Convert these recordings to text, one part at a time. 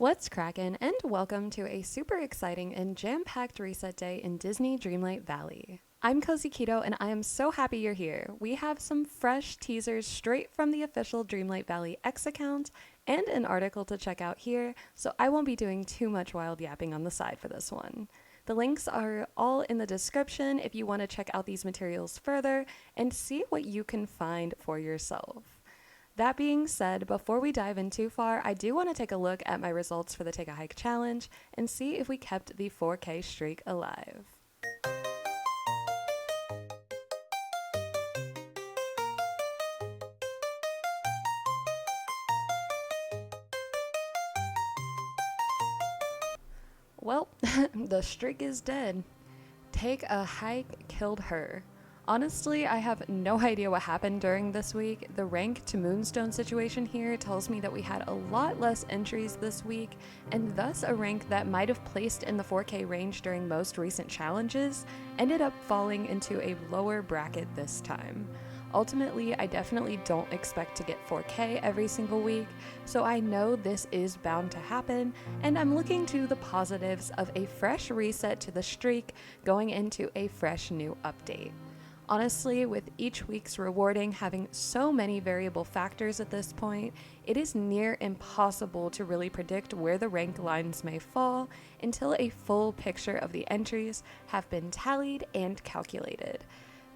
What's crackin', and welcome to a super exciting and jam-packed reset day in Disney Dreamlight Valley. I'm cozyceto and I am so happy you're here. We have some fresh teasers straight from the official Dreamlight Valley X account and an article to check out here, so I won't be doing too much wild yapping on the side for this one. The links are all in the description if you want to check out these materials further and see what you can find for yourself. That being said, before we dive in too far, I do want to take a look at my results for the Take a Hike challenge and see if we kept the 4K streak alive. Well, the streak is dead. Take a Hike killed her. Honestly, I have no idea what happened during this week. The rank to Moonstone situation here tells me that we had a lot less entries this week, and thus a rank that might have placed in the 4K range during most recent challenges ended up falling into a lower bracket this time. Ultimately, I definitely don't expect to get 4K every single week, so I know this is bound to happen, and I'm looking to the positives of a fresh reset to the streak going into a fresh new update. Honestly, with each week's rewarding having so many variable factors at this point, it is near impossible to really predict where the rank lines may fall until a full picture of the entries have been tallied and calculated.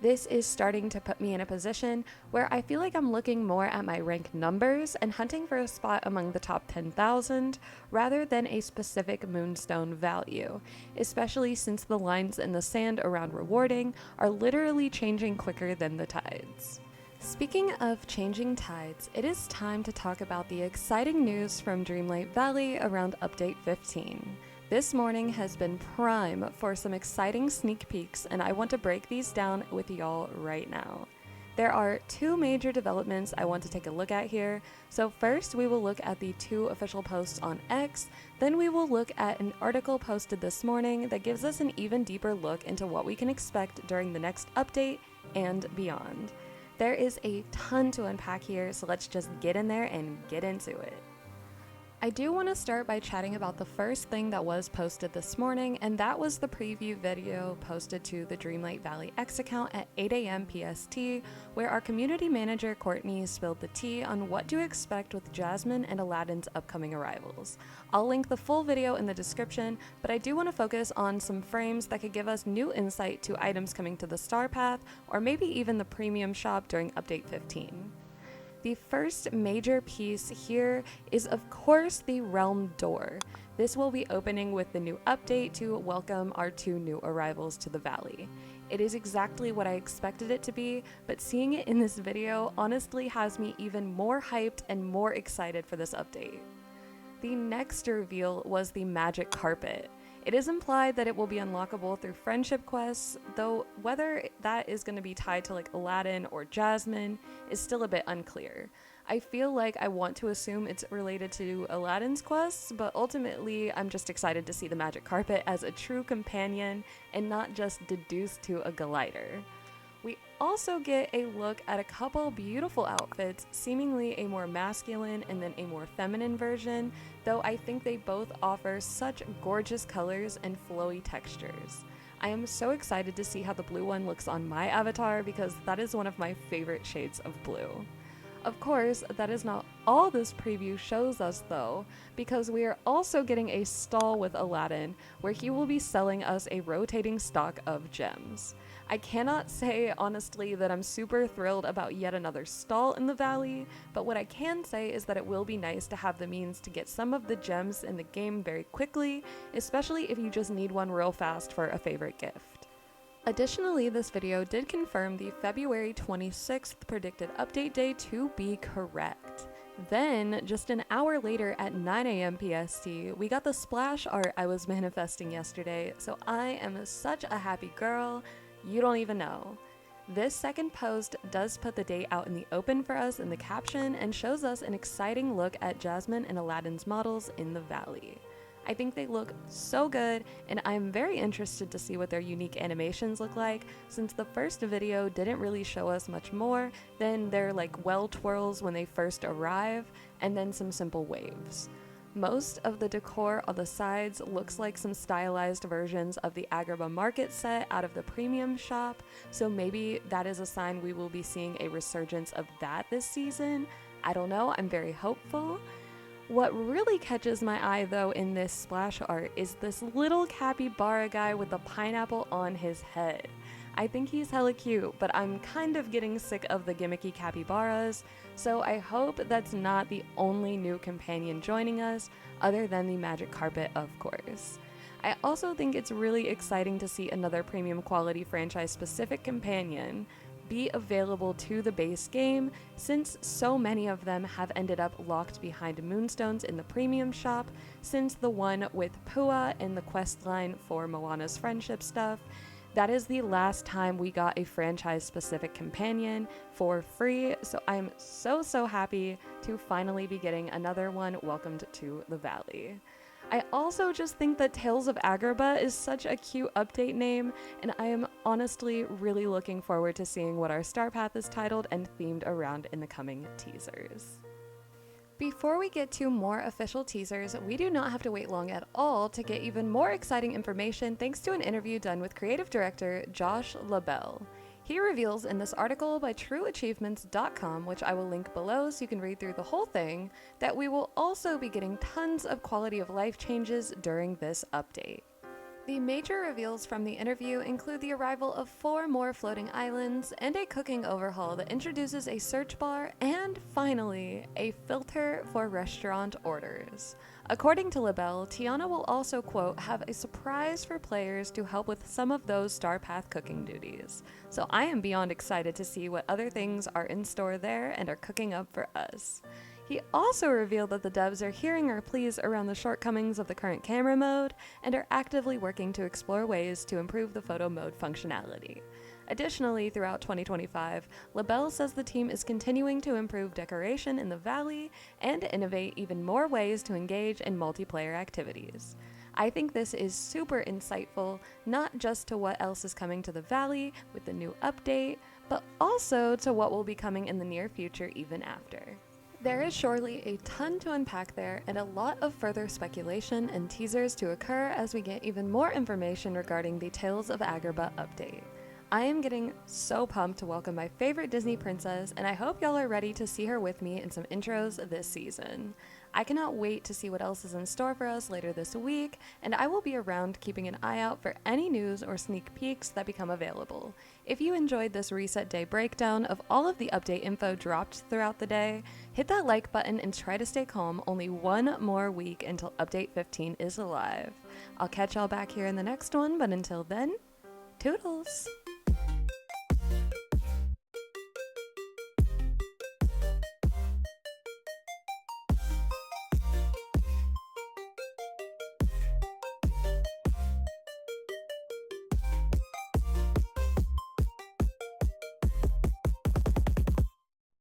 This is starting to put me in a position where I feel like I'm looking more at my rank numbers and hunting for a spot among the top 10,000 rather than a specific Moonstone value, especially since the lines in the sand around rewarding are literally changing quicker than the tides. Speaking of changing tides, it is time to talk about the exciting news from Dreamlight Valley around Update 15. This morning has been prime for some exciting sneak peeks, and I want to break these down with y'all right now. There are two major developments I want to take a look at here. So first, we will look at the two official posts on X, then we will look at an article posted this morning that gives us an even deeper look into what we can expect during the next update and beyond. There is a ton to unpack here, so let's just get in there and get into it. I do want to start by chatting about the first thing that was posted this morning, and that was the preview video posted to the Dreamlight Valley X account at 8 a.m. PST, where our community manager Courtney spilled the tea on what to expect with Jasmine and Aladdin's upcoming arrivals. I'll link the full video in the description, but I do want to focus on some frames that could give us new insight to items coming to the Starpath, or maybe even the premium shop during Update 15. The first major piece here is, of course, the Realm Door. This will be opening with the new update to welcome our two new arrivals to the valley. It is exactly what I expected it to be, but seeing it in this video honestly has me even more hyped and more excited for this update. The next reveal was the Magic Carpet. It is implied that it will be unlockable through friendship quests, though whether that is going to be tied to like Aladdin or Jasmine is still a bit unclear. I feel like I want to assume it's related to Aladdin's quests, but ultimately I'm just excited to see the Magic Carpet as a true companion and not just deduced to a glider. We also get a look at a couple beautiful outfits, seemingly a more masculine and then a more feminine version, though I think they both offer such gorgeous colors and flowy textures. I am so excited to see how the blue one looks on my avatar because that is one of my favorite shades of blue. Of course, that is not all this preview shows us though, because we are also getting a stall with Aladdin where he will be selling us a rotating stock of gems. I cannot say honestly that I'm super thrilled about yet another stall in the valley, but what I can say is that it will be nice to have the means to get some of the gems in the game very quickly, especially if you just need one real fast for a favorite gift. Additionally, this video did confirm the February 26th predicted update day to be correct. Then, just an hour later at 9 a.m. PST, we got the splash art I was manifesting yesterday, so I am such a happy girl. You don't even know. This second post does put the date out in the open for us in the caption and shows us an exciting look at Jasmine and Aladdin's models in the valley. I think they look so good, and I'm very interested to see what their unique animations look like, since the first video didn't really show us much more than their well twirls when they first arrive, and then some simple waves. Most of the decor on the sides looks like some stylized versions of the Agrabah market set out of the premium shop, so maybe that is a sign we will be seeing a resurgence of that this season. I don't know, I'm very hopeful. What really catches my eye though in this splash art is this little capybara guy with a pineapple on his head. I think he's hella cute, but I'm kind of getting sick of the gimmicky capybaras, so I hope that's not the only new companion joining us, other than the magic carpet, of course. I also think it's really exciting to see another premium quality franchise-specific companion be available to the base game, since so many of them have ended up locked behind moonstones in the premium shop, since the one with Pua in the quest line for Moana's friendship stuff. That is the last time we got a franchise-specific companion for free, so I'm so happy to finally be getting another one welcomed to the Valley. I also just think that Tales of Agrabah is such a cute update name, and I am honestly really looking forward to seeing what our starpath is titled and themed around in the coming teasers. Before we get to more official teasers, we do not have to wait long at all to get even more exciting information thanks to an interview done with creative director Josh LaBelle. He reveals in this article by trueachievements.com, which I will link below so you can read through the whole thing, that we will also be getting tons of quality of life changes during this update. The major reveals from the interview include the arrival of 4 more floating islands and a cooking overhaul that introduces a search bar and, finally, a filter for restaurant orders. According to LaBelle, Tiana will also, quote, have a surprise for players to help with some of those starpath cooking duties. So I am beyond excited to see what other things are in store there and are cooking up for us. He also revealed that the devs are hearing our pleas around the shortcomings of the current camera mode and are actively working to explore ways to improve the photo mode functionality. Additionally, throughout 2025, LaBelle says the team is continuing to improve decoration in the valley and innovate even more ways to engage in multiplayer activities. I think this is super insightful, not just to what else is coming to the valley with the new update, but also to what will be coming in the near future even after. There is surely a ton to unpack there and a lot of further speculation and teasers to occur as we get even more information regarding the Tales of Agrabah update. I am getting so pumped to welcome my favorite Disney princess, and I hope y'all are ready to see her with me in some intros this season. I cannot wait to see what else is in store for us later this week, and I will be around keeping an eye out for any news or sneak peeks that become available. If you enjoyed this reset day breakdown of all of the update info dropped throughout the day, hit that like button and try to stay calm only one more week until update 15 is alive. I'll catch y'all back here in the next one, but until then, toodles!